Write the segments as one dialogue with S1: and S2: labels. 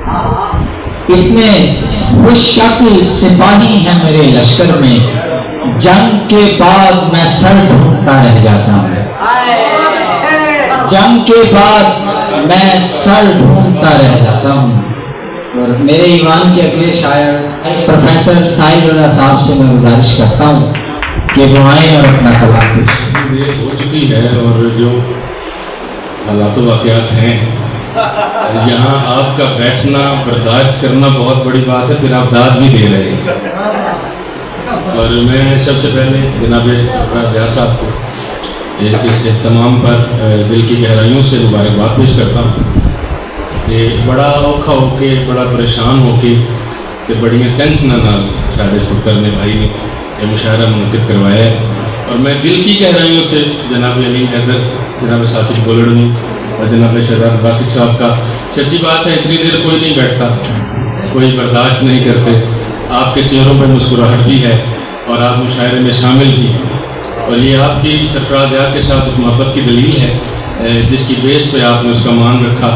S1: اتنے خوش شکل سپاہی ہیں میرے لشکر میں، جنگ کے بعد میں سر ڈھونڈتا رہ جاتا ہوں، جنگ کے بعد میں سر ڈھونڈتا رہ جاتا ہوں۔ اور میرے ایوان کے اگلے شاعر پروفیسر ساحل اللہ صاحب سے میں گزارش کرتا ہوں کہ وہ آئیں اور اپنا کلام پیش
S2: یہ ہو چکی ہے، اور جو حالات و واقعات ہیں یہاں آپ کا بیٹھنا برداشت کرنا بہت بڑی بات ہے، پھر آپ داد بھی دے رہے ہیں۔ اور میں سب سے پہلے جناب سرفراز ضیاء صاحب کو اس اہتمام پر دل کی گہرائیوں سے مبارکباد پیش کرتا ہوں کہ بڑا اوکھا ہو کے، بڑا پریشان ہو کے، کہ بڑیاں ٹینشناں نال ساڈے سپر نے بھائی نے یہ مشاعرہ منعقد کروایا ہے، اور میں دل کی گہرائیوں سے جناب علیم حیدر، جناب ثاقب گولڑنی اور جناب شہزاد باسط صاحب کا، سچی بات ہے اتنی دیر کوئی نہیں بیٹھتا، کوئی برداشت نہیں کرتے، آپ کے چہروں پر مسکراہٹ بھی ہے اور آپ مشاعرے میں شامل بھی ہیں، اور یہ آپ کی سرفراز ضیاء کے ساتھ اس محبت کی دلیل ہے جس کی بیس پہ آپ نے اس کا مان رکھا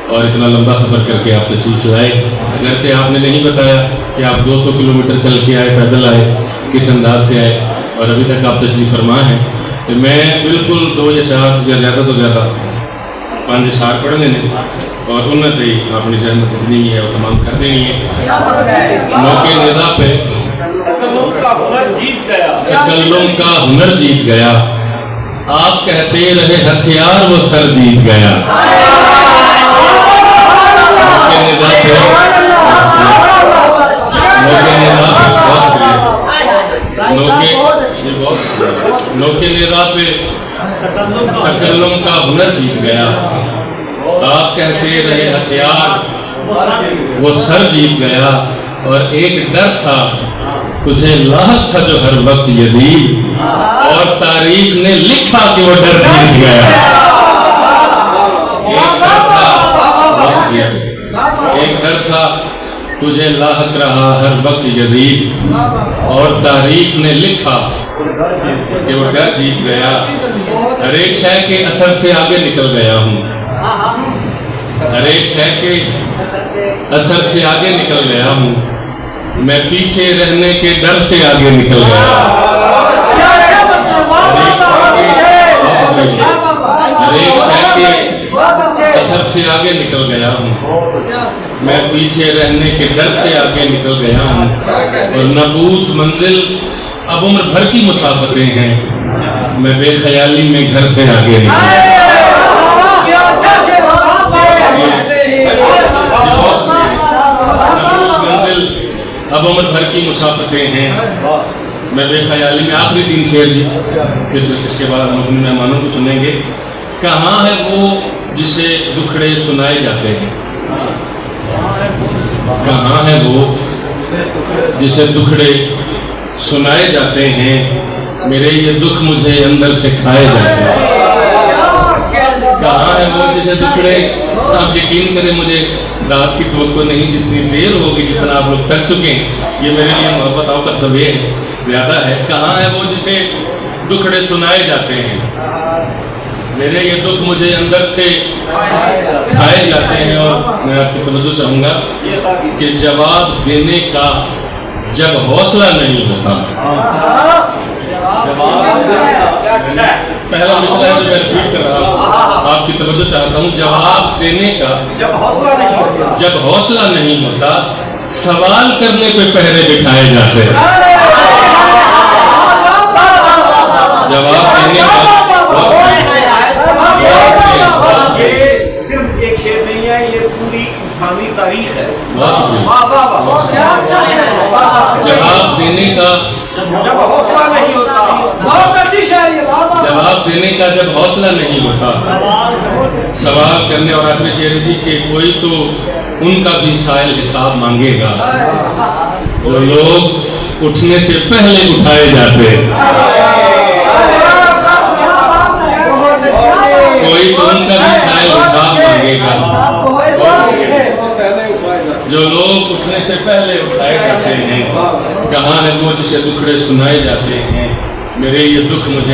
S2: اور اتنا لمبا سفر کر کے آپ تشریف لائے۔ اگرچہ آپ نے نہیں بتایا کہ آپ 200 کلومیٹر چل کے آئے، پیدل آئے، کس انداز سے آئے، اور ابھی تک آپ تشریف فرما ہیں۔ تو میں بالکل 2 یا 4 یا زیادہ تو زیادہ 5 اشعار پڑھنے نے اور انہیں تے اپنی زحمت اتنی ہے اور تمام کر دینی ہے۔ موقع ندا پہ تکلم کا ہنر جیت گیا، آپ کہتے رہے ہتھیار وہ سر جیت گیا۔ نوکے ندا پہ تکلم کا ہنر جیت گیا، آپ کہتے رہے ہتھیار وہ سر جیت گیا، اور ایک ڈر تھا تجھے لاحق تھا جو ہر وقت یزید، اور تاریخ نے لکھا کہ وہ ڈر جیت گیا۔ ایک ڈر تھا تجھے لاحق رہا ہر وقت یزید، اور تاریخ نے لکھا کہ وہ ڈر جیت گیا۔ ہر ایک شے کے اثر سے آگے نکل گیا ہوں، ہر ایک شے کے اثر سے آگے نکل گیا ہوں، میں پیچھے رہنے کے ڈر سے آگے نکل گیا۔ ہر ایک شے کے اثر سے آگے نکل گیا ہوں، میں پیچھے رہنے کے ڈر سے آگے نکل گیا ہوں، اور نہ پوچھ منزل اب عمر بھر کی مسافتیں ہیں، میں بے خیالی میں گھر سے آگے نکل گیا۔ اب عمر بھر کی مسافتیں ہیں، میں بے خیالی میں۔ آخری 3 شعر جی، پھر اس کے بعد ہم اپنے مہمانوں کو سنیں گے۔ کہاں ہے وہ جسے دکھڑے سنائے جاتے ہیں، کہاں ہے وہ جسے دکھڑے سنائے جاتے ہیں، میرے یہ دکھ مجھے اندر سے کھائے جاتے ہیں۔ کہاں ہے وہ جسے دکھڑے، آپ یقین کریں مجھے رات کی توقع نہیں، جتنی دیر ہوگی جتنا آپ لوگ تک چکے ہیں، یہ میرے لیے محبت آپ کا طبع زیادہ ہے۔ کہاں ہے وہ جسے دکھڑے سنائے جاتے ہیں، میرے یہ دکھ مجھے اندر سے کھائے جاتے ہیں۔ اور میں آپ کی توجہ چاہوں گا کہ جواب دینے کا جب حوصلہ نہیں ہوتا، پہلا مسئلہ ہے جو میں ریپیٹ کر رہا ہوں، آپ کی توجہ چاہتا ہوں، جواب دینے کا جب حوصلہ نہیں ہوتا، سوال کرنے پہ پہرے بٹھائے جاتے ہیں۔ جواب دینے کا
S3: یہ صرف ایک شعر نہیں ہے، یہ پوری انسانی تاریخ ہے۔
S2: جواب دینے کا
S3: جب حوصلہ نہیں ہوتا،
S2: جواب دینے کا جب حوصلہ نہیں ہوتا، سوال کرنے۔ اور آخری شعر جی کہ کوئی تو ان کا بھی سائل حساب مانگے گا جو لوگ اٹھنے سے پہلے اٹھائے جاتے، کوئی تو ان کا بھی سائل حساب مانگے گا جو لوگ اٹھنے سے پہلے اٹھائے جاتے ہیں۔ کہاں ہے وہ جسے دکھڑے سنائے جاتے ہیں، میرے یہ دکھ مجھے